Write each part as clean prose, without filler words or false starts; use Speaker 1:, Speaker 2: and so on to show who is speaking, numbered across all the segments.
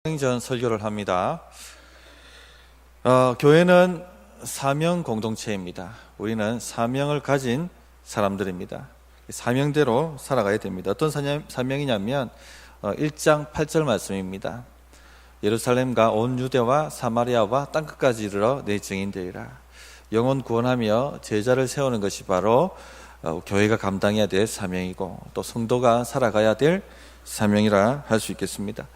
Speaker 1: 전 설교를 합니다. 교회는 사명 공동체입니다. 우리는 사명을 가진 사람들입니다. 사명대로 살아가야 됩니다. 어떤 사명이냐면 1장 8절 말씀입니다. 예루살렘과 온 유대와 사마리아와 땅끝까지 이르러 내 증인 되리라. 영혼 구원하며 제자를 세우는 것이 바로 교회가 감당해야 될 사명이고 또 성도가 살아가야 될 사명이라 할 수 있겠습니다.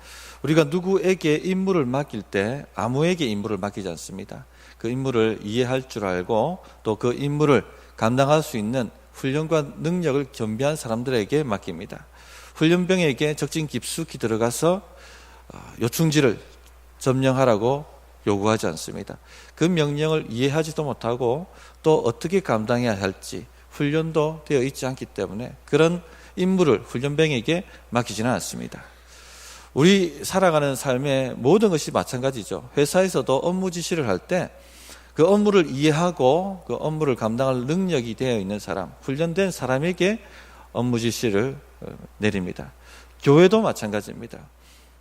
Speaker 1: 우리가 누구에게 임무를 맡길 때 아무에게 임무를 맡기지 않습니다. 그 임무를 이해할 줄 알고 또 그 임무를 감당할 수 있는 훈련과 능력을 겸비한 사람들에게 맡깁니다. 훈련병에게 적진 깊숙이 들어가서 요충지를 점령하라고 요구하지 않습니다. 그 명령을 이해하지도 못하고 또 어떻게 감당해야 할지 훈련도 되어 있지 않기 때문에 그런 임무를 훈련병에게 맡기지는 않습니다. 우리 살아가는 삶의 모든 것이 마찬가지죠. 회사에서도 업무 지시를 할 때 그 업무를 이해하고 그 업무를 감당할 능력이 되어 있는 사람, 훈련된 사람에게 업무 지시를 내립니다. 교회도 마찬가지입니다.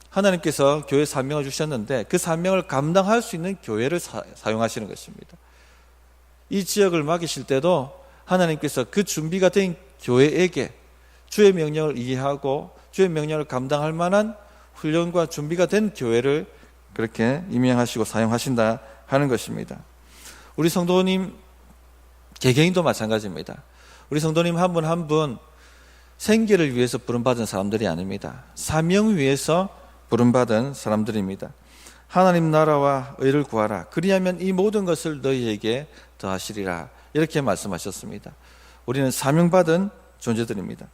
Speaker 1: 하나님께서 교회 사명을 주셨는데 그 사명을 감당할 수 있는 교회를 사용하시는 것입니다. 이 지역을 맡기실 때도 하나님께서 그 준비가 된 교회에게 주의 명령을 이해하고 주의 명령을 감당할 만한 훈련과 준비가 된 교회를 그렇게 임명하시고 사용하신다 하는 것입니다. 우리 성도님 개개인도 마찬가지입니다. 우리 성도님 한 분 한 분 생계를 위해서 부름받은 사람들이 아닙니다. 사명 위해서 부름받은 사람들입니다. 하나님 나라와 의를 구하라. 그리하면 이 모든 것을 너희에게 더하시리라. 이렇게 말씀하셨습니다. 우리는 사명받은 존재들입니다.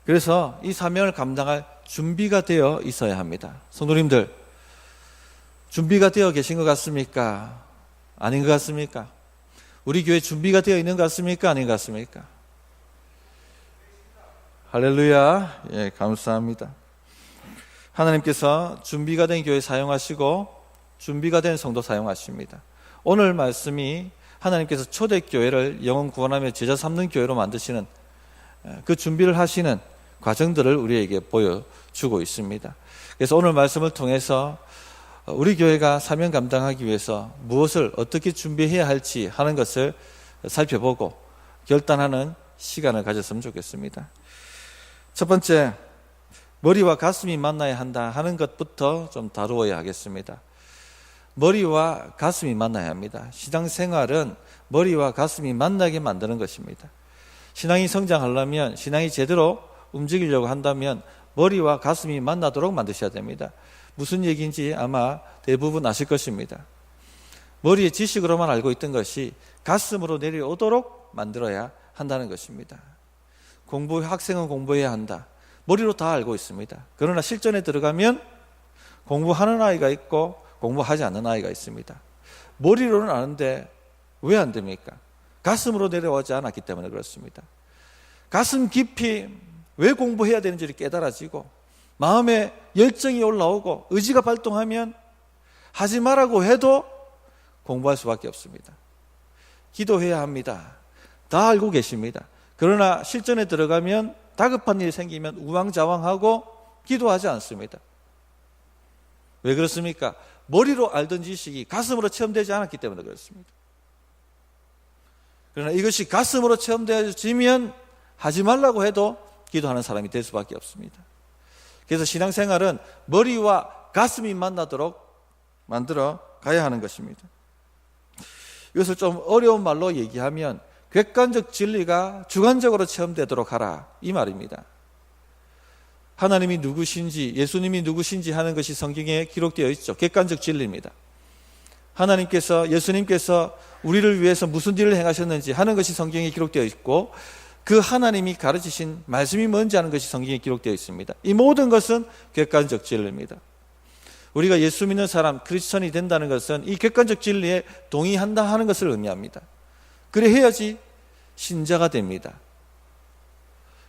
Speaker 1: 그래서 이 사명을 감당할 준비가 되어 있어야 합니다. 성도님들, 준비가 되어 계신 것 같습니까? 아닌 것 같습니까? 우리 교회 준비가 되어 있는 것 같습니까? 아닌 것 같습니까? 할렐루야. 예, 감사합니다. 하나님께서 준비가 된 교회 사용하시고 준비가 된 성도 사용하십니다. 오늘 말씀이 하나님께서 초대교회를 영혼 구원하며 제자 삼는 교회로 만드시는 그 준비를 하시는 과정들을 우리에게 보여주고 있습니다. 그래서 오늘 말씀을 통해서 우리 교회가 사명 감당하기 위해서 무엇을 어떻게 준비해야 할지 하는 것을 살펴보고 결단하는 시간을 가졌으면 좋겠습니다. 첫 번째, 머리와 가슴이 만나야 한다 하는 것부터 좀 다루어야 하겠습니다. 머리와 가슴이 만나야 합니다. 신앙생활은 머리와 가슴이 만나게 만드는 것입니다. 신앙이 성장하려면, 신앙이 제대로 움직이려고 한다면 머리와 가슴이 만나도록 만드셔야 됩니다. 무슨 얘기인지 아마 대부분 아실 것입니다. 머리의 지식으로만 알고 있던 것이 가슴으로 내려오도록 만들어야 한다는 것입니다. 학생은 공부해야 한다. 머리로 다 알고 있습니다. 그러나 실전에 들어가면 공부하는 아이가 있고 공부하지 않는 아이가 있습니다. 머리로는 아는데 왜 안 됩니까? 가슴으로 내려오지 않았기 때문에 그렇습니다. 가슴 깊이 왜 공부해야 되는지를 깨달아지고 마음에 열정이 올라오고 의지가 발동하면 하지 말라고 해도 공부할 수밖에 없습니다. 기도해야 합니다. 다 알고 계십니다. 그러나 실전에 들어가면 다급한 일이 생기면 우왕좌왕하고 기도하지 않습니다. 왜 그렇습니까? 머리로 알던 지식이 가슴으로 체험되지 않았기 때문에 그렇습니다. 그러나 이것이 가슴으로 체험되어지면 하지 말라고 해도 기도하는 사람이 될 수밖에 없습니다. 그래서 신앙생활은 머리와 가슴이 만나도록 만들어 가야 하는 것입니다. 이것을 좀 어려운 말로 얘기하면 객관적 진리가 주관적으로 체험되도록 하라 이 말입니다. 하나님이 누구신지 예수님이 누구신지 하는 것이 성경에 기록되어 있죠. 객관적 진리입니다. 하나님께서 예수님께서 우리를 위해서 무슨 일을 행하셨는지 하는 것이 성경에 기록되어 있고 그 하나님이 가르치신 말씀이 뭔지 하는 것이 성경에 기록되어 있습니다. 이 모든 것은 객관적 진리입니다. 우리가 예수 믿는 사람, 크리스천이 된다는 것은 이 객관적 진리에 동의한다 하는 것을 의미합니다. 그래 해야지 신자가 됩니다.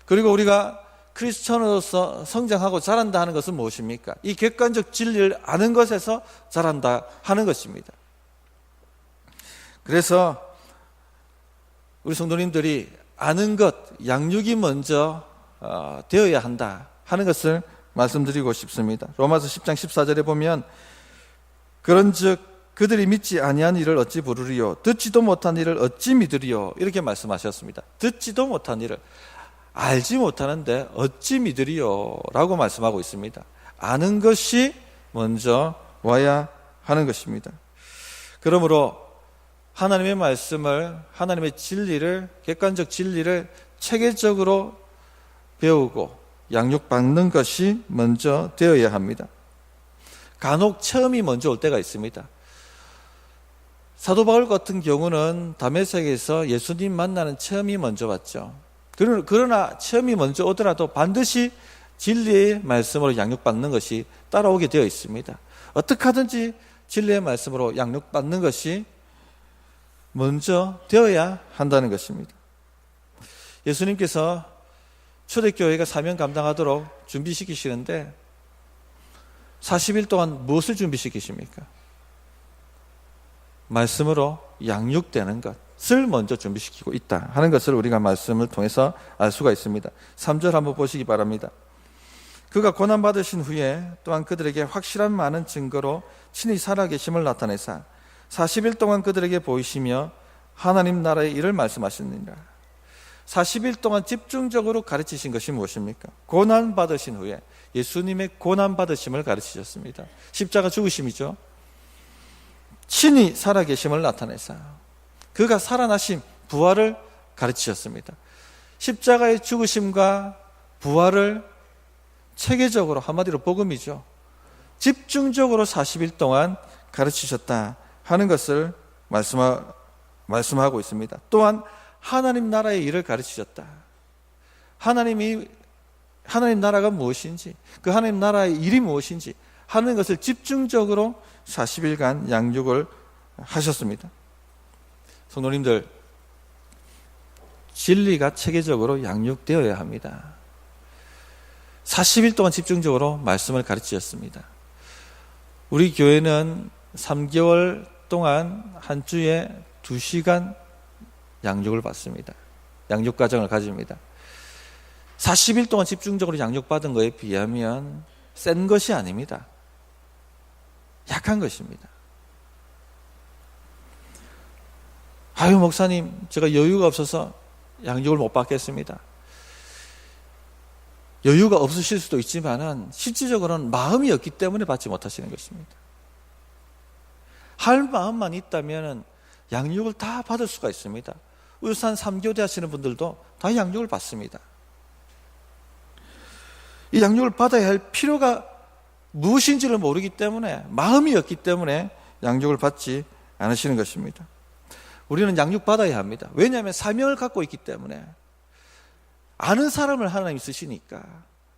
Speaker 1: 그리고 우리가 크리스천으로서 성장하고 자란다 하는 것은 무엇입니까? 이 객관적 진리를 아는 것에서 자란다 하는 것입니다. 그래서 우리 성도님들이 아는 것, 양육이 먼저 되어야 한다 하는 것을 말씀드리고 싶습니다. 로마서 10장 14절에 보면 그런즉 그들이 믿지 아니한 일을 어찌 부르리요 듣지도 못한 일을 어찌 믿으리요 이렇게 말씀하셨습니다. 듣지도 못한 일을 알지 못하는데 어찌 믿으리요 라고 말씀하고 있습니다. 아는 것이 먼저 와야 하는 것입니다. 그러므로 하나님의 말씀을, 하나님의 진리를, 객관적 진리를 체계적으로 배우고 양육받는 것이 먼저 되어야 합니다. 간혹 체험이 먼저 올 때가 있습니다. 사도 바울 같은 경우는 다메섹에서 예수님 만나는 체험이 먼저 왔죠. 그러나 체험이 먼저 오더라도 반드시 진리의 말씀으로 양육받는 것이 따라오게 되어 있습니다. 어떻게 하든지 진리의 말씀으로 양육받는 것이 먼저 되어야 한다는 것입니다. 예수님께서 초대교회가 사명 감당하도록 준비시키시는데 40일 동안 무엇을 준비시키십니까? 말씀으로 양육되는 것을 먼저 준비시키고 있다 하는 것을 우리가 말씀을 통해서 알 수가 있습니다. 3절 한번 보시기 바랍니다. 그가 고난받으신 후에 또한 그들에게 확실한 많은 증거로 친히 살아계심을 나타내사 40일 동안 그들에게 보이시며 하나님 나라의 일을 말씀하시느니라. 40일 동안 집중적으로 가르치신 것이 무엇입니까? 고난받으신 후에 예수님의 고난받으심을 가르치셨습니다. 십자가 죽으심이죠. 친히 살아계심을 나타내사 그가 살아나심, 부활을 가르치셨습니다. 십자가의 죽으심과 부활을 체계적으로, 한마디로 복음이죠, 집중적으로 40일 동안 가르치셨다 하는 것을 말씀하고 있습니다. 또한 하나님 나라의 일을 가르치셨다. 하나님 나라가 무엇인지, 그 하나님 나라의 일이 무엇인지 하는 것을 집중적으로 40일간 양육을 하셨습니다. 성도님들, 진리가 체계적으로 양육되어야 합니다. 40일 동안 집중적으로 말씀을 가르치셨습니다. 우리 교회는 3개월 동안 한 주에 2시간 양육을 받습니다. 양육 과정을 가집니다. 40일 동안 집중적으로 양육받은 것에 비하면 센 것이 아닙니다. 약한 것입니다. 아유, 목사님, 제가 여유가 없어서 양육을 못 받겠습니다. 여유가 없으실 수도 있지만 실질적으로는 마음이 없기 때문에 받지 못하시는 것입니다. 할 마음만 있다면 양육을 다 받을 수가 있습니다. 울산 3교대 하시는 분들도 다 양육을 받습니다. 이 양육을 받아야 할 필요가 무엇인지를 모르기 때문에, 마음이 없기 때문에 양육을 받지 않으시는 것입니다. 우리는 양육받아야 합니다. 왜냐하면 사명을 갖고 있기 때문에. 아는 사람을 하나님이 쓰시니까.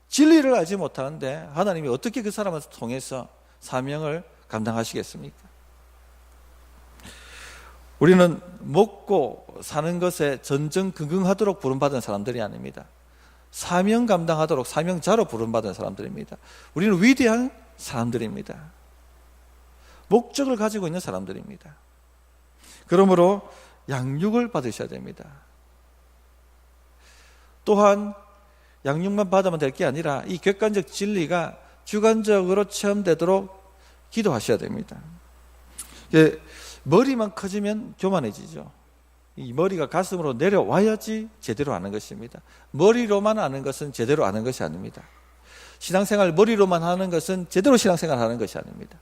Speaker 1: 진리를 알지 못하는데 하나님이 어떻게 그 사람을 통해서 사명을 감당하시겠습니까? 우리는 먹고 사는 것에 전전긍긍하도록 부름받은 사람들이 아닙니다. 사명 감당하도록 사명자로 부름받은 사람들입니다. 우리는 위대한 사람들입니다. 목적을 가지고 있는 사람들입니다. 그러므로 양육을 받으셔야 됩니다. 또한 양육만 받으면 될 게 아니라 이 객관적 진리가 주관적으로 체험되도록 기도하셔야 됩니다. 머리만 커지면 교만해지죠. 이 머리가 가슴으로 내려와야지 제대로 아는 것입니다. 머리로만 아는 것은 제대로 아는 것이 아닙니다. 신앙생활 머리로만 하는 것은 제대로 신앙생활 하는 것이 아닙니다.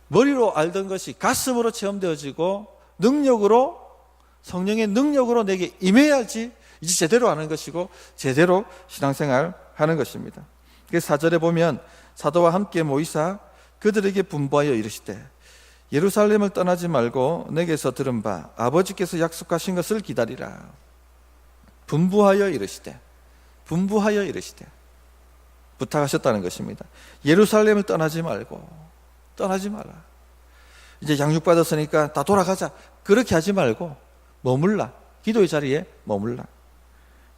Speaker 1: 머리로 알던 것이 가슴으로 체험되어지고 능력으로, 성령의 능력으로 내게 임해야지 이제 제대로 아는 것이고 제대로 신앙생활 하는 것입니다. 4절에 보면 사도와 함께 모이사 그들에게 분부하여 이르시되 예루살렘을 떠나지 말고 내게서 들은 바 아버지께서 약속하신 것을 기다리라. 분부하여 이르시되 부탁하셨다는 것입니다. 예루살렘을 떠나지 마라. 이제 양육받았으니까 다 돌아가자, 그렇게 하지 말고 머물라. 기도의 자리에 머물라.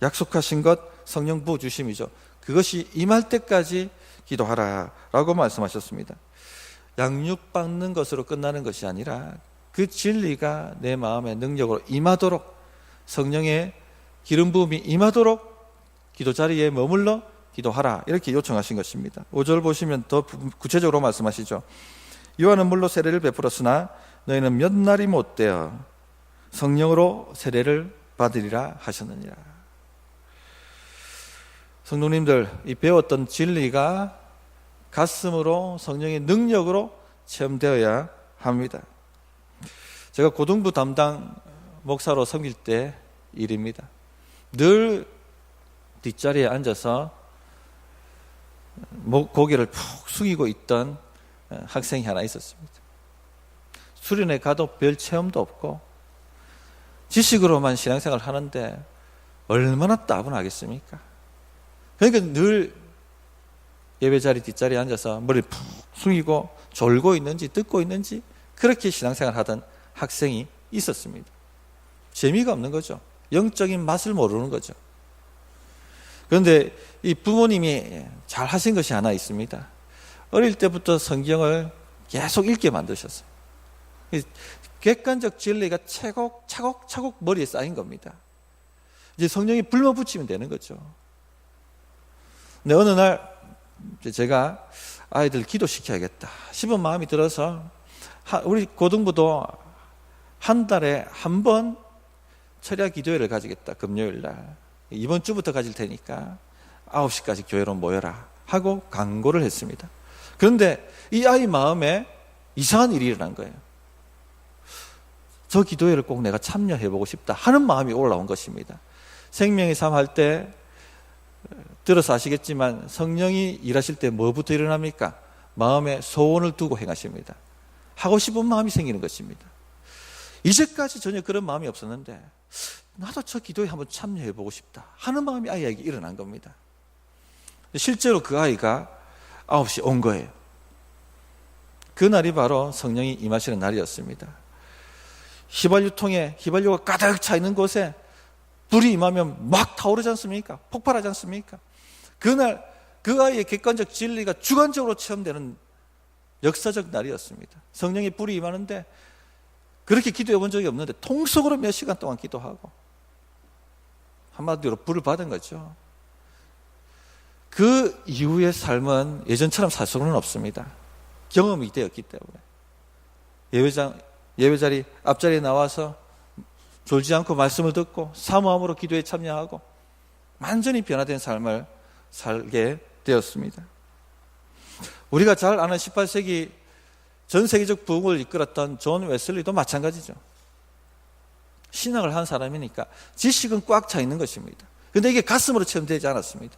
Speaker 1: 약속하신 것, 성령 부어주심이죠. 그것이 임할 때까지 기도하라 라고 말씀하셨습니다. 양육받는 것으로 끝나는 것이 아니라 그 진리가 내 마음의 능력으로 임하도록, 성령의 기름 부음이 임하도록 기도 자리에 머물러 기도하라 이렇게 요청하신 것입니다. 5절 보시면 더 구체적으로 말씀하시죠. 요한은 물로 세례를 베풀었으나 너희는 몇 날이 못되어 성령으로 세례를 받으리라 하셨느니라. 성도님들, 이 배웠던 진리가 가슴으로 성령의 능력으로 체험되어야 합니다. 제가 고등부 담당 목사로 섬길 때 일입니다. 늘 뒷자리에 앉아서 고개를 푹 숙이고 있던 학생이 하나 있었습니다. 수련회 가도 별 체험도 없고 지식으로만 신앙생활을 하는데 얼마나 따분하겠습니까? 그러니까 늘 예배자리 뒷자리에 앉아서 머리를 푹 숙이고 졸고 있는지 듣고 있는지 그렇게 신앙생활 하던 학생이 있었습니다. 재미가 없는 거죠. 영적인 맛을 모르는 거죠. 그런데 이 부모님이 잘 하신 것이 하나 있습니다. 어릴 때부터 성경을 계속 읽게 만드셨어요. 객관적 진리가 차곡차곡 머리에 쌓인 겁니다. 이제 성령이 불만 붙이면 되는 거죠. 근데 어느 날 제가 아이들 기도시켜야겠다 싶은 마음이 들어서 우리 고등부도 한 달에 한 번 철야 기도회를 가지겠다. 금요일 날 이번 주부터 가질 테니까 9시까지 교회로 모여라 하고 강구를 했습니다. 그런데 이 아이 마음에 이상한 일이 일어난 거예요. 저 기도회를 꼭 내가 참여해보고 싶다 하는 마음이 올라온 것입니다. 생명의 삶 할 때 들어서 아시겠지만 성령이 일하실 때 뭐부터 일어납니까? 마음에 소원을 두고 행하십니다. 하고 싶은 마음이 생기는 것입니다. 이제까지 전혀 그런 마음이 없었는데 나도 저 기도에 한번 참여해보고 싶다 하는 마음이 아이에게 일어난 겁니다. 실제로 그 아이가 9시에 온 거예요. 그날이 바로 성령이 임하시는 날이었습니다. 휘발유통에 휘발유가 가득 차 있는 곳에 불이 임하면 막 타오르지 않습니까? 폭발하지 않습니까? 그날 그 아이의 객관적 진리가 주관적으로 체험되는 역사적 날이었습니다. 성령의 불이 임하는데 그렇게 기도해 본 적이 없는데 통속으로 몇 시간 동안 기도하고 한마디로 불을 받은 거죠. 그 이후의 삶은 예전처럼 살 수는 없습니다. 경험이 되었기 때문에 예배자리 앞자리에 나와서 졸지 않고 말씀을 듣고 사모함으로 기도에 참여하고 완전히 변화된 삶을 살게 되었습니다. 우리가 잘 아는 18세기 전 세계적 부흥을 이끌었던 존 웨슬리도 마찬가지죠. 신앙을 한 사람이니까 지식은 꽉 차 있는 것입니다. 그런데 이게 가슴으로 체험되지 않았습니다.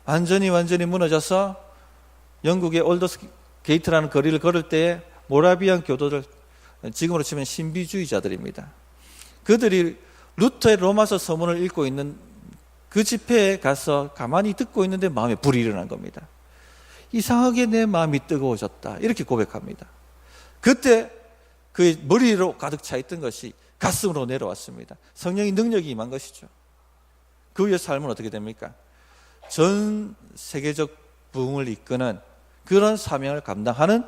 Speaker 1: 완전히 무너져서 영국의 올더스 게이트라는 거리를 걸을 때에 모라비안 교도들, 지금으로 치면 신비주의자들입니다. 그들이 루터의 로마서 서문을 읽고 있는 그 집회에 가서 가만히 듣고 있는데 마음에 불이 일어난 겁니다. 이상하게 내 마음이 뜨거워졌다 이렇게 고백합니다. 그때 그 머리로 가득 차 있던 것이 가슴으로 내려왔습니다. 성령의 능력이 임한 것이죠. 그 후의 삶은 어떻게 됩니까? 전 세계적 부흥을 이끄는 그런 사명을 감당하는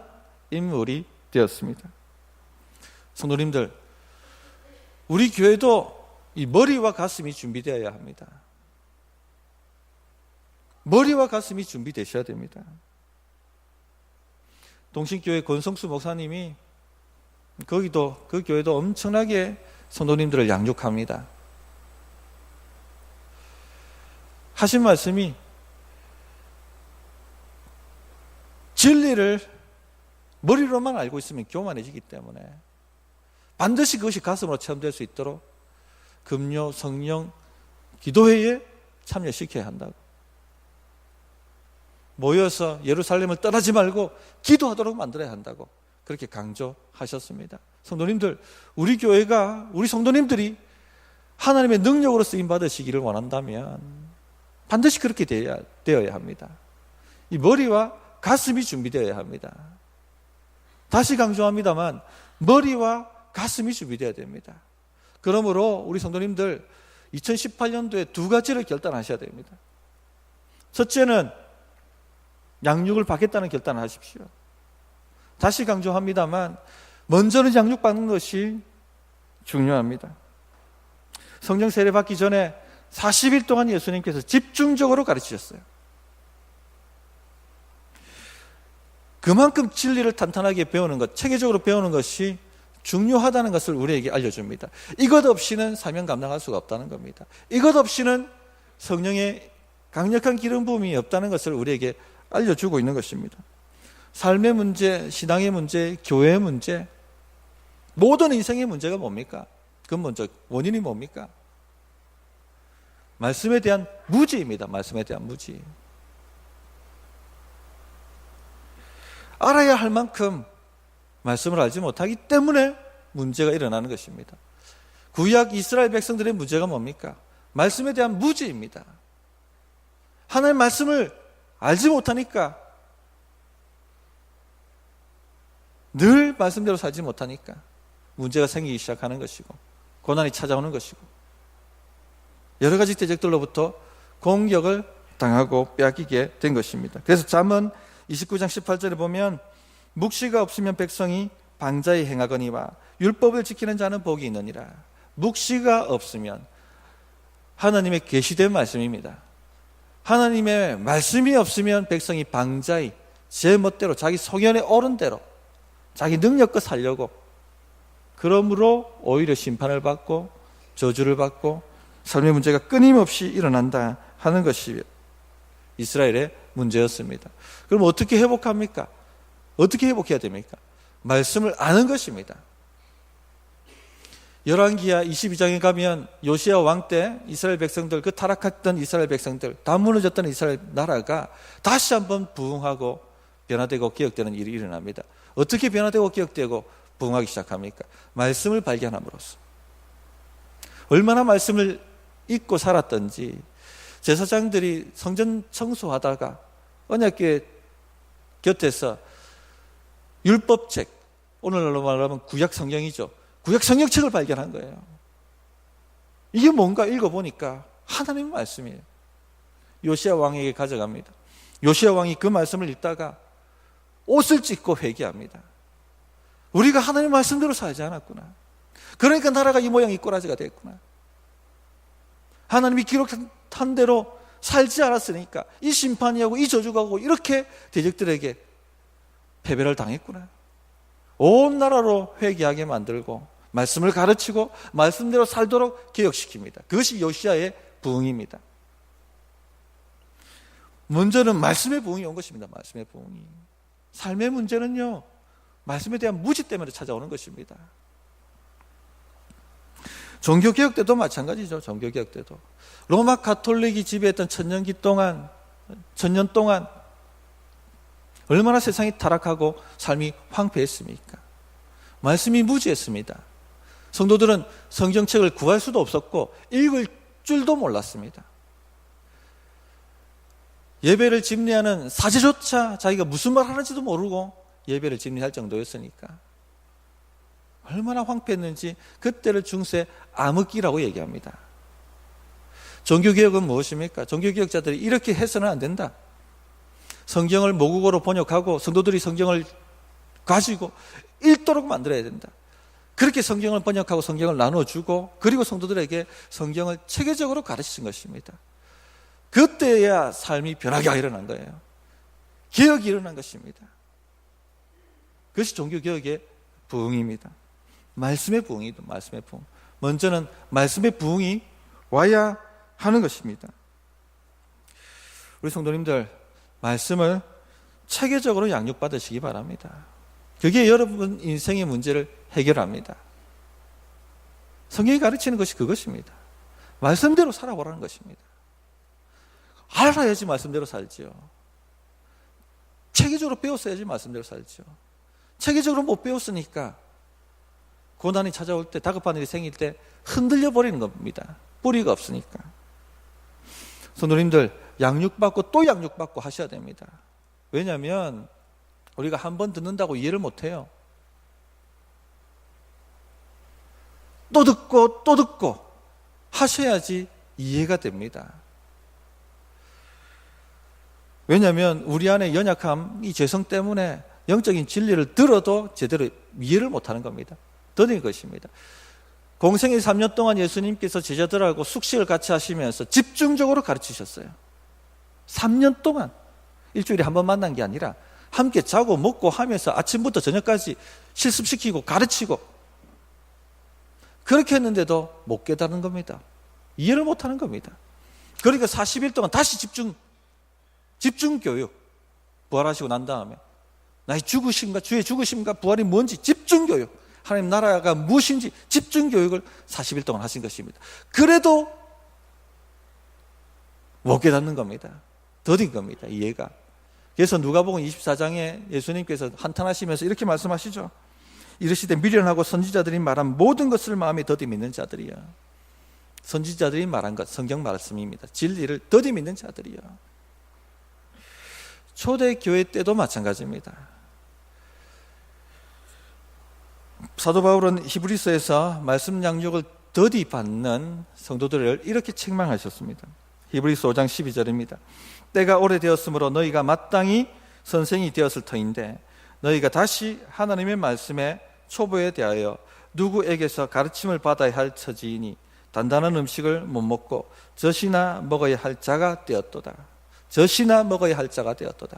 Speaker 1: 인물이 되었습니다. 성도님들, 우리 교회도 이 머리와 가슴이 준비되어야 합니다. 머리와 가슴이 준비되셔야 됩니다. 동신교회 권성수 목사님이 그 교회도 엄청나게 성도님들을 양육합니다. 하신 말씀이 진리를 머리로만 알고 있으면 교만해지기 때문에 반드시 그것이 가슴으로 체험될 수 있도록 금요, 성령, 기도회에 참여시켜야 한다고. 모여서 예루살렘을 떠나지 말고 기도하도록 만들어야 한다고 그렇게 강조하셨습니다. 성도님들, 우리 교회가, 우리 성도님들이 하나님의 능력으로 쓰임 받으시기를 원한다면 반드시 그렇게 되어야 합니다. 이 머리와 가슴이 준비되어야 합니다. 다시 강조합니다만 머리와 가슴이 준비되어야 됩니다. 그러므로 우리 성도님들 2018년도에 두 가지를 결단하셔야 됩니다. 첫째는 양육을 받겠다는 결단을 하십시오. 다시 강조합니다만 먼저는 양육받는 것이 중요합니다. 성령 세례 받기 전에 40일 동안 예수님께서 집중적으로 가르치셨어요. 그만큼 진리를 탄탄하게 배우는 것, 체계적으로 배우는 것이 중요하다는 것을 우리에게 알려줍니다. 이것 없이는 사명 감당할 수가 없다는 겁니다. 이것 없이는 성령의 강력한 기름 부음이 없다는 것을 우리에게 알려주고 있는 것입니다. 삶의 문제, 신앙의 문제, 교회의 문제, 모든 인생의 문제가 뭡니까? 근본적 원인이 뭡니까? 말씀에 대한 무지입니다. 말씀에 대한 무지. 알아야 할 만큼 말씀을 알지 못하기 때문에 문제가 일어나는 것입니다. 구약 이스라엘 백성들의 문제가 뭡니까? 말씀에 대한 무지입니다. 하나님의 말씀을 알지 못하니까, 늘 말씀대로 살지 못하니까 문제가 생기기 시작하는 것이고 고난이 찾아오는 것이고 여러 가지 대적들로부터 공격을 당하고 빼앗기게 된 것입니다. 그래서 잠언 29장 18절에 보면 묵시가 없으면 백성이 방자히 행하거니와 율법을 지키는 자는 복이 있느니라. 묵시가 없으면, 하나님의 계시된 말씀입니다. 하나님의 말씀이 없으면 백성이 방자히 제 멋대로 자기 소견에 오른 대로 자기 능력껏 살려고, 그러므로 오히려 심판을 받고 저주를 받고 삶의 문제가 끊임없이 일어난다 하는 것이 이스라엘의 문제였습니다. 그럼 어떻게 회복합니까? 어떻게 회복해야 됩니까? 말씀을 아는 것입니다. 열왕기하 22장에 가면 요시야 왕 때 이스라엘 백성들, 그 타락했던 이스라엘 백성들, 다 무너졌던 이스라엘 나라가 다시 한번 부흥하고 변화되고 기억되는 일이 일어납니다. 어떻게 변화되고 기억되고 부흥하기 시작합니까? 말씀을 발견함으로써. 얼마나 말씀을 잊고 살았던지, 제사장들이 성전 청소하다가 언약궤 곁에서 율법책, 오늘날로 말하면 구약 성경이죠. 구약 성경책을 발견한 거예요. 이게 뭔가 읽어보니까 하나님의 말씀이에요. 요시야 왕에게 가져갑니다. 요시야 왕이 그 말씀을 읽다가 옷을 찢고 회개합니다. 우리가 하나님의 말씀대로 살지 않았구나. 그러니까 나라가 이 모양 이 꼬라지가 됐구나. 하나님이 기록한 대로 살지 않았으니까 이 심판이 하고 이 저주가 오고 이렇게 대적들에게 패배를 당했구나. 온 나라로 회개하게 만들고 말씀을 가르치고 말씀대로 살도록 개혁시킵니다. 그것이 요시야의 부흥입니다. 먼저는 말씀의 부흥이 온 것입니다. 말씀의 부흥이. 삶의 문제는요, 말씀에 대한 무지 때문에 찾아오는 것입니다. 종교개혁 때도 마찬가지죠. 종교개혁 때도 로마 가톨릭이 지배했던 천년 동안 얼마나 세상이 타락하고 삶이 황폐했습니까? 말씀이 무지했습니다. 성도들은 성경책을 구할 수도 없었고 읽을 줄도 몰랐습니다. 예배를 집례하는 사제조차 자기가 무슨 말 하는지도 모르고 예배를 집례할 정도였으니까 얼마나 황폐했는지 그때를 중세 암흑기라고 얘기합니다. 종교개혁은 무엇입니까? 종교개혁자들이 이렇게 해서는 안 된다. 성경을 모국어로 번역하고 성도들이 성경을 가지고 읽도록 만들어야 된다. 그렇게 성경을 번역하고 성경을 나눠주고 그리고 성도들에게 성경을 체계적으로 가르치신 것입니다. 그때야 삶이 변화가 일어난 거예요. 개혁이 일어난 것입니다. 그것이 종교개혁의 부흥입니다. 말씀의 부흥이다. 말씀의 부흥. 먼저는 말씀의 부흥이 와야 하는 것입니다. 우리 성도님들, 말씀을 체계적으로 양육받으시기 바랍니다. 그게 여러분 인생의 문제를 해결합니다. 성경이 가르치는 것이 그것입니다. 말씀대로 살아보라는 것입니다. 알아야지 말씀대로 살지요. 체계적으로 배웠어야지 말씀대로 살지요. 체계적으로 못 배웠으니까 고난이 찾아올 때, 다급한 일이 생길 때 흔들려 버리는 겁니다. 뿌리가 없으니까. 성도님들, 양육받고 또 양육받고 하셔야 됩니다. 왜냐하면 우리가 한 번 듣는다고 이해를 못해요. 또 듣고 또 듣고 하셔야지 이해가 됩니다. 왜냐하면 우리 안에 연약함, 이 죄성 때문에 영적인 진리를 들어도 제대로 이해를 못하는 겁니다. 더는 것입니다. 공생의 3년 동안 예수님께서 제자들하고 숙식을 같이 하시면서 집중적으로 가르치셨어요. 3년 동안 일주일에 한 번 만난 게 아니라 함께 자고 먹고 하면서 아침부터 저녁까지 실습시키고 가르치고, 그렇게 했는데도 못 깨달은 겁니다. 이해를 못하는 겁니다. 그러니까 40일 동안 다시 집중교육, 부활하시고 난 다음에 나의 죽으심과 주의 죽으심과 부활이 뭔지 집중교육, 하나님 나라가 무엇인지 집중교육을 40일 동안 하신 것입니다. 그래도 못 깨닫는 겁니다. 더딘 겁니다, 이해가. 그래서 누가복음 24장에 예수님께서 한탄하시면서 이렇게 말씀하시죠. 이르시되 미련하고 선지자들이 말한 모든 것을 마음에 더디 믿는 자들이여. 선지자들이 말한 것, 성경 말씀입니다. 진리를 더디 믿는 자들이여. 초대교회 때도 마찬가지입니다. 사도 바울은 히브리서에서 말씀 양육을 더디 받는 성도들을 이렇게 책망하셨습니다. 히브리서 5장 12절입니다. 때가 오래되었으므로 너희가 마땅히 선생이 되었을 터인데 너희가 다시 하나님의 말씀에 초보에 대하여 누구에게서 가르침을 받아야 할 처지이니 단단한 음식을 못 먹고 젖이나 먹어야 할 자가 되었도다. 젖이나 먹어야 할 자가 되었도다.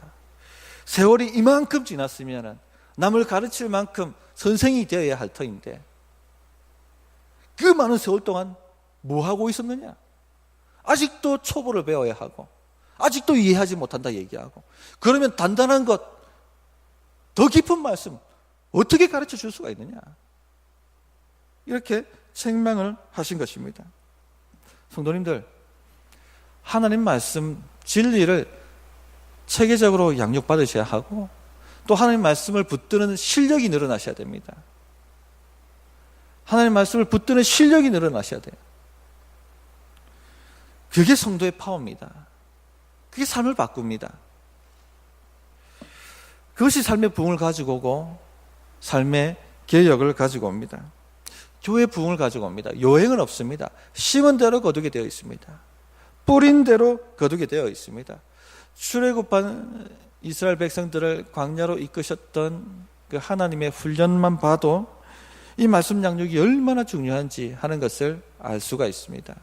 Speaker 1: 세월이 이만큼 지났으면 남을 가르칠 만큼 선생이 되어야 할 터인데 그 많은 세월 동안 뭐 하고 있었느냐? 아직도 초보를 배워야 하고 아직도 이해하지 못한다 얘기하고, 그러면 단단한 것, 더 깊은 말씀 어떻게 가르쳐 줄 수가 있느냐? 이렇게 책망을 하신 것입니다. 성도님들, 하나님 말씀 진리를 체계적으로 양육받으셔야 하고 또 하나님 말씀을 붙드는 실력이 늘어나셔야 됩니다. 하나님 말씀을 붙드는 실력이 늘어나셔야 돼요. 그게 성도의 파워입니다. 그게 삶을 바꿉니다. 그것이 삶의 부흥을 가지고 오고 삶의 개혁을 가지고 옵니다. 교회 부흥을 가지고 옵니다. 요행은 없습니다. 심은 대로 거두게 되어 있습니다. 뿌린 대로 거두게 되어 있습니다. 출애굽한 이스라엘 백성들을 광야로 이끄셨던 그 하나님의 훈련만 봐도 이 말씀 양육이 얼마나 중요한지 하는 것을 알 수가 있습니다.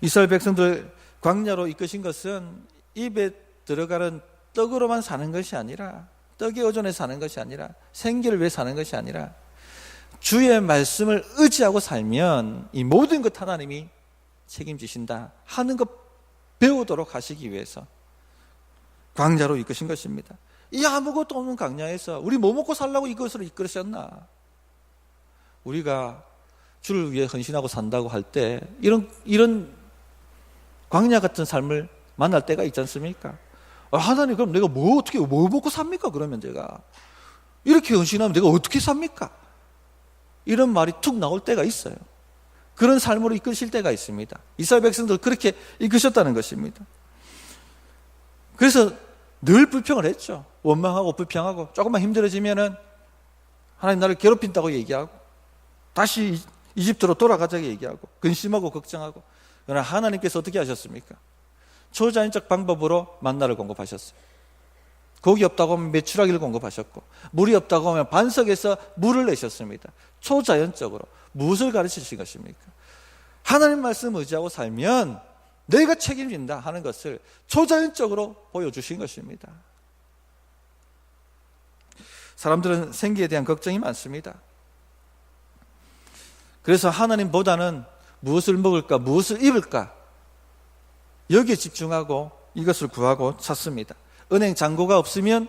Speaker 1: 이스라엘 백성들 광야로 이끄신 것은 입에 들어가는 떡으로만 사는 것이 아니라, 떡에 의존해 사는 것이 아니라, 생계를 위해 사는 것이 아니라 주의 말씀을 의지하고 살면 이 모든 것 하나님이 책임지신다 하는 것 배우도록 하시기 위해서 광야로 이끄신 것입니다. 이 아무것도 없는 광야에서 우리 뭐 먹고 살라고 이것으로 이끌으셨나? 우리가 주를 위해 헌신하고 산다고 할 때 이런 광야 같은 삶을 만날 때가 있지 않습니까? 하나님, 그럼 내가 뭐 먹고 삽니까? 그러면 제가 이렇게 헌신하면 내가 어떻게 삽니까? 이런 말이 툭 나올 때가 있어요. 그런 삶으로 이끄실 때가 있습니다. 이스라엘 백성들 그렇게 이끄셨다는 것입니다. 그래서 늘 불평을 했죠. 원망하고 불평하고 조금만 힘들어지면은 하나님 나를 괴롭힌다고 얘기하고 다시 이집트로 돌아가자고 얘기하고 근심하고 걱정하고. 그러나 하나님께서 어떻게 하셨습니까? 초자연적 방법으로 만나를 공급하셨어요. 고기 없다고 하면 메추라기를 공급하셨고, 물이 없다고 하면 반석에서 물을 내셨습니다. 초자연적으로 무엇을 가르치신 것입니까? 하나님 말씀 의지하고 살면 내가 책임진다 하는 것을 초자연적으로 보여주신 것입니다. 사람들은 생계에 대한 걱정이 많습니다. 그래서 하나님보다는 무엇을 먹을까, 무엇을 입을까, 여기에 집중하고 이것을 구하고 찾습니다. 은행 잔고가 없으면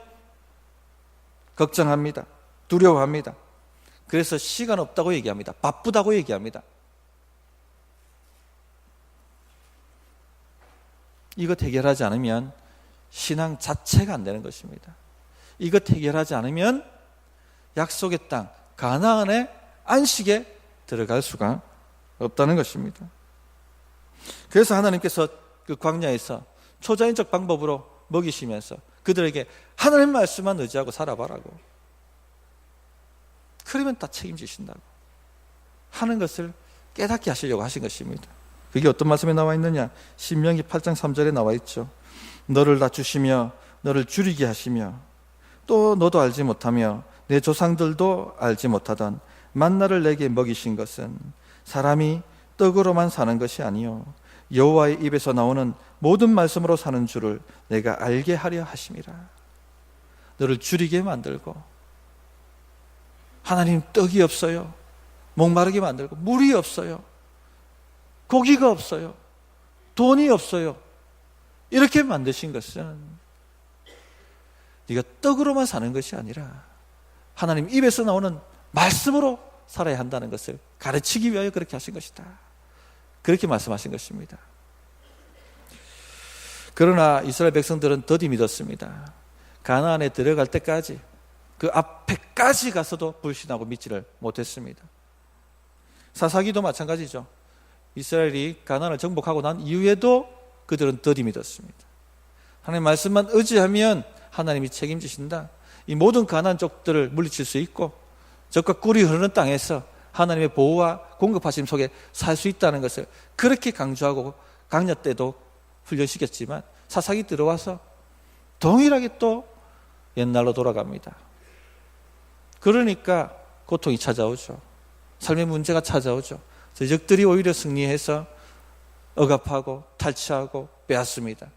Speaker 1: 걱정합니다. 두려워합니다. 그래서 시간 없다고 얘기합니다. 바쁘다고 얘기합니다. 이것 해결하지 않으면 신앙 자체가 안 되는 것입니다. 이것 해결하지 않으면 약속의 땅 가나안의 안식에 들어갈 수가 없다는 것입니다. 그래서 하나님께서 그 광야에서 초자연적 방법으로 먹이시면서 그들에게 하나님 말씀만 의지하고 살아봐라고, 그러면 다 책임지신다고 하는 것을 깨닫게 하시려고 하신 것입니다. 그게 어떤 말씀에 나와 있느냐? 신명기 8장 3절에 나와 있죠. 너를 낮추시며 너를 줄이게 하시며 또 너도 알지 못하며 내 조상들도 알지 못하던 만나를 내게 먹이신 것은 사람이 떡으로만 사는 것이 아니요 여호와의 입에서 나오는 모든 말씀으로 사는 줄을 내가 알게 하려 하심이라. 너를 줄이게 만들고, 하나님 떡이 없어요, 목마르게 만들고, 물이 없어요, 고기가 없어요, 돈이 없어요, 이렇게 만드신 것은 네가 떡으로만 사는 것이 아니라 하나님 입에서 나오는 말씀으로 살아야 한다는 것을 가르치기 위하여 그렇게 하신 것이다. 그렇게 말씀하신 것입니다. 그러나 이스라엘 백성들은 더디 믿었습니다. 가나안에 들어갈 때까지, 그 앞에까지 가서도 불신하고 믿지를 못했습니다. 사사기도 마찬가지죠. 이스라엘이 가나안을 정복하고 난 이후에도 그들은 더디 믿었습니다. 하나님 말씀만 의지하면 하나님이 책임지신다. 이 모든 가나안 족들을 물리칠 수 있고 적과 꿀이 흐르는 땅에서 하나님의 보호와 공급하심 속에 살 수 있다는 것을 그렇게 강조하고 강야 때도 훈련시켰지만 사사기 들어와서 동일하게 또 옛날로 돌아갑니다. 그러니까 고통이 찾아오죠. 삶의 문제가 찾아오죠. 적들이 오히려 승리해서 억압하고 탈취하고 빼앗습니다.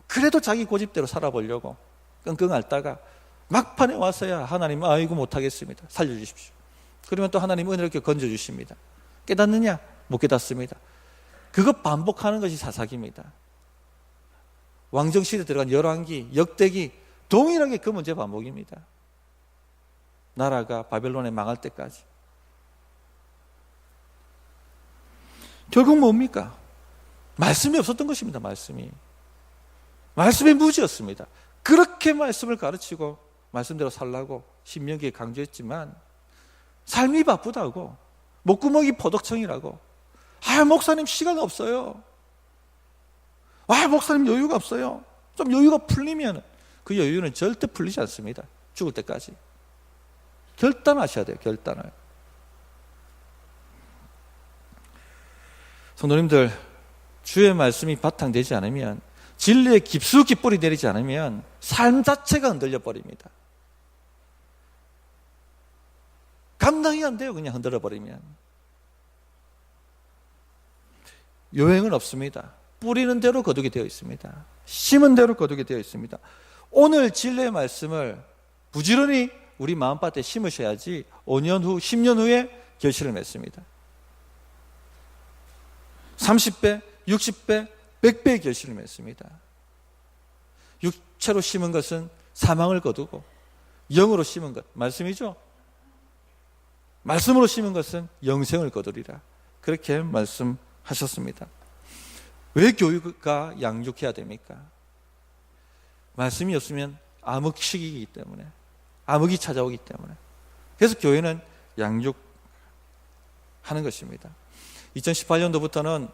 Speaker 1: 그래도 자기 고집대로 살아보려고 끙끙 앓다가 막판에 와서야 하나님 아이고 못하겠습니다, 살려주십시오. 그러면 또 하나님 은혜롭게 건져주십니다. 깨닫느냐? 못 깨닫습니다. 그거 반복하는 것이 사사기입니다. 왕정시대에 들어간 열왕기, 역대기 동일하게 그 문제 반복입니다. 나라가 바벨론에 망할 때까지. 결국 뭡니까? 말씀이 없었던 것입니다. 말씀이 무지였습니다. 그렇게 말씀을 가르치고 말씀대로 살라고 신명기에 강조했지만 삶이 바쁘다고, 목구멍이 포덕청이라고, 목사님 시간 없어요, 목사님 여유가 없어요, 좀 여유가 풀리면, 그 여유는 절대 풀리지 않습니다. 죽을 때까지 결단하셔야 돼요. 결단을. 성도님들, 주의 말씀이 바탕되지 않으면, 진리에 깊숙이 뿌리 내리지 않으면 삶 자체가 흔들려 버립니다. 감당이 안 돼요. 그냥 흔들어 버리면. 요행은 없습니다. 뿌리는 대로 거두게 되어 있습니다. 심은 대로 거두게 되어 있습니다. 오늘 진리의 말씀을 부지런히 우리 마음밭에 심으셔야지 5년 후, 10년 후에 결실을 맺습니다. 30배, 60배, 100배의 결실을 맺습니다. 육체로 심은 것은 사망을 거두고, 영으로 심은 것, 말씀이죠. 말씀으로 심은 것은 영생을 거두리라. 그렇게 말씀하셨습니다. 왜 교육과 양육해야 됩니까? 말씀이 없으면 암흑시기이기 때문에, 암흑이 찾아오기 때문에. 그래서 교회는 양육하는 것입니다. 2018년도부터는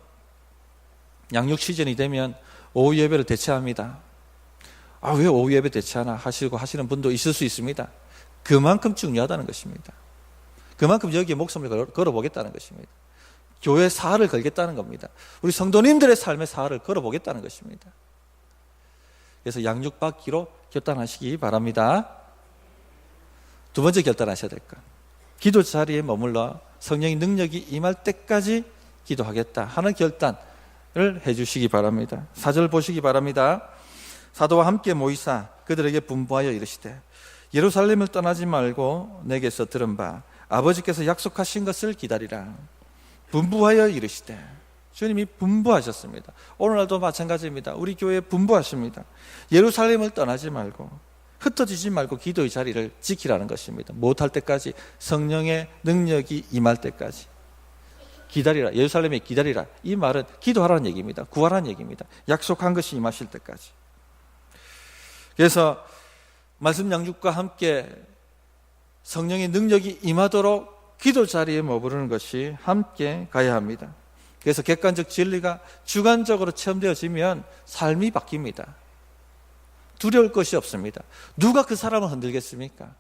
Speaker 1: 양육 시즌이 되면 오후 예배를 대체합니다. 왜 오후 예배 대체하나 하시는 분도 있을 수 있습니다. 그만큼 중요하다는 것입니다. 그만큼 여기에 목숨을 걸어보겠다는 것입니다. 교회 사활을 걸겠다는 겁니다. 우리 성도님들의 삶의 사활을 걸어보겠다는 것입니다. 그래서 양육받기로 결단하시기 바랍니다. 두 번째 결단하셔야 될 것, 기도 자리에 머물러 성령의 능력이 임할 때까지 기도하겠다 하는 결단을 해주시기 바랍니다. 4절 보시기 바랍니다. 사도와 함께 모이사 그들에게 분부하여 이르시되 예루살렘을 떠나지 말고 내게서 들은 바 아버지께서 약속하신 것을 기다리라. 분부하여 이르시되, 주님이 분부하셨습니다. 오늘날도 마찬가지입니다. 우리 교회에 분부하십니다. 예루살렘을 떠나지 말고, 흩어지지 말고 기도의 자리를 지키라는 것입니다. 못할 때까지, 성령의 능력이 임할 때까지 기다리라. 예루살렘에 기다리라. 이 말은 기도하라는 얘기입니다. 구하라는 얘기입니다. 약속한 것이 임하실 때까지. 그래서 말씀 양육과 함께 성령의 능력이 임하도록 기도 자리에 머무르는 것이 함께 가야 합니다. 그래서 객관적 진리가 주관적으로 체험되어지면 삶이 바뀝니다. 두려울 것이 없습니다. 누가 그 사람을 흔들겠습니까?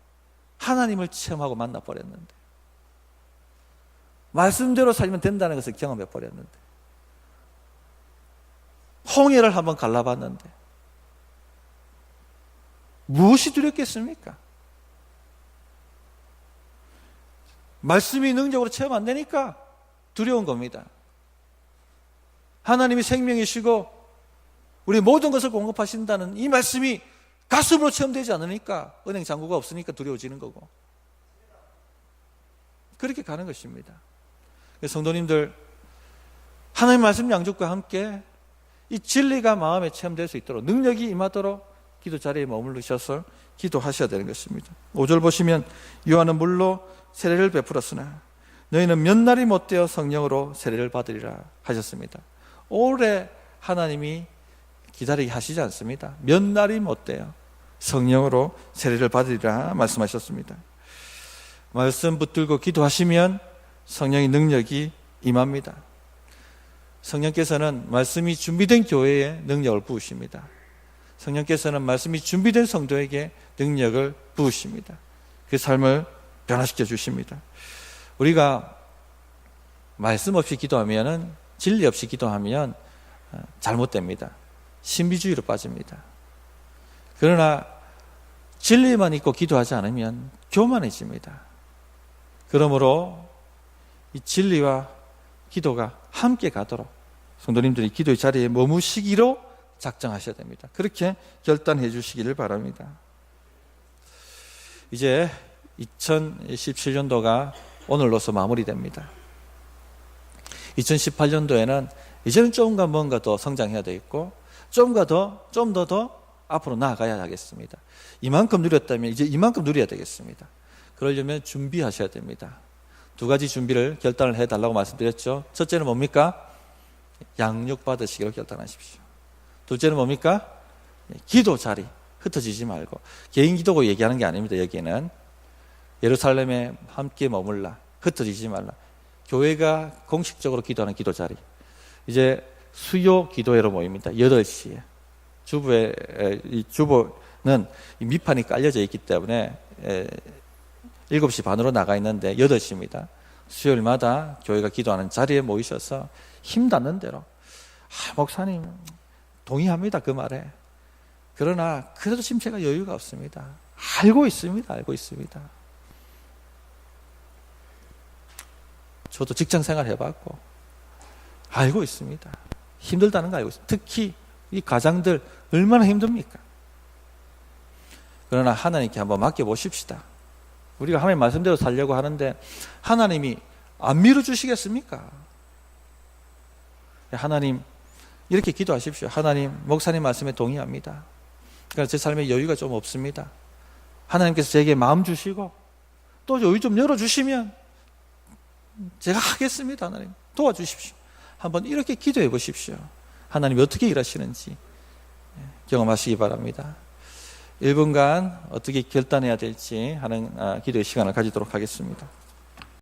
Speaker 1: 하나님을 체험하고 만나버렸는데, 말씀대로 살면 된다는 것을 경험해버렸는데, 홍해를 한번 갈라봤는데 무엇이 두렵겠습니까? 말씀이 능력으로 체험 안 되니까 두려운 겁니다. 하나님이 생명이시고 우리 모든 것을 공급하신다는 이 말씀이 가슴으로 체험되지 않으니까 은행 잔고가 없으니까 두려워지는 거고 그렇게 가는 것입니다. 성도님들, 하나님의 말씀 양육과 함께 이 진리가 마음에 체험될 수 있도록 능력이 임하도록 기도 자리에 머무르셔서 기도하셔야 되는 것입니다. 5절 보시면 요한은 물로 세례를 베풀었으나 너희는 몇 날이 못되어 성령으로 세례를 받으리라 하셨습니다. 오래 하나님이 기다리게 하시지 않습니다. 몇 날이 못되어 성령으로 세례를 받으리라 말씀하셨습니다. 말씀 붙들고 기도하시면 성령의 능력이 임합니다. 성령께서는 말씀이 준비된 교회에 능력을 부으십니다. 성령께서는 말씀이 준비된 성도에게 능력을 부으십니다. 그 삶을 변화시켜 주십니다. 우리가 말씀 없이 기도하면, 진리 없이 기도하면 잘못됩니다. 신비주의로 빠집니다. 그러나 진리만 있고 기도하지 않으면 교만해집니다. 그러므로 이 진리와 기도가 함께 가도록 성도님들이 기도의 자리에 머무시기로 작정하셔야 됩니다. 그렇게 결단해 주시기를 바랍니다. 이제 2017년도가 오늘로서 마무리됩니다. 2018년도에는 이제는 조금가 뭔가 더 성장해야 되겠고 좀 더 앞으로 나아가야 하겠습니다. 이만큼 누렸다면 이제 이만큼 누려야 되겠습니다. 그러려면 준비하셔야 됩니다. 두 가지 준비를 결단을 해달라고 말씀드렸죠. 첫째는 뭡니까? 양육받으시기로 결단하십시오. 둘째는 뭡니까? 기도 자리 흩어지지 말고, 개인 기도고 얘기하는 게 아닙니다. 여기는 예루살렘에 함께 머물라, 흩어지지 말라. 교회가 공식적으로 기도하는 기도 자리, 이제 수요 기도회로 모입니다. 8시에 주보는 밑판이 깔려져 있기 때문에 7시 반으로 나가 있는데 8시입니다. 수요일마다 교회가 기도하는 자리에 모이셔서 힘 닿는 대로, 목사님 동의합니다 그 말에. 그러나 그래도 지금 제가 여유가 없습니다. 알고 있습니다. 저도 직장 생활 해봤고 알고 있습니다. 힘들다는 거 알고 있습니다. 특히 이 가장들 얼마나 힘듭니까? 그러나 하나님께 한번 맡겨보십시다. 우리가 하나님 말씀대로 살려고 하는데 하나님이 안 밀어주시겠습니까? 하나님, 이렇게 기도하십시오. 하나님, 목사님 말씀에 동의합니다. 그러나 제 삶에 여유가 좀 없습니다. 하나님께서 제게 마음 주시고 또 여유 좀 열어주시면 제가 하겠습니다. 하나님 도와주십시오. 한번 이렇게 기도해 보십시오. 하나님이 어떻게 일하시는지 경험하시기 바랍니다. 1분간 어떻게 결단해야 될지 하는 기도의 시간을 가지도록 하겠습니다.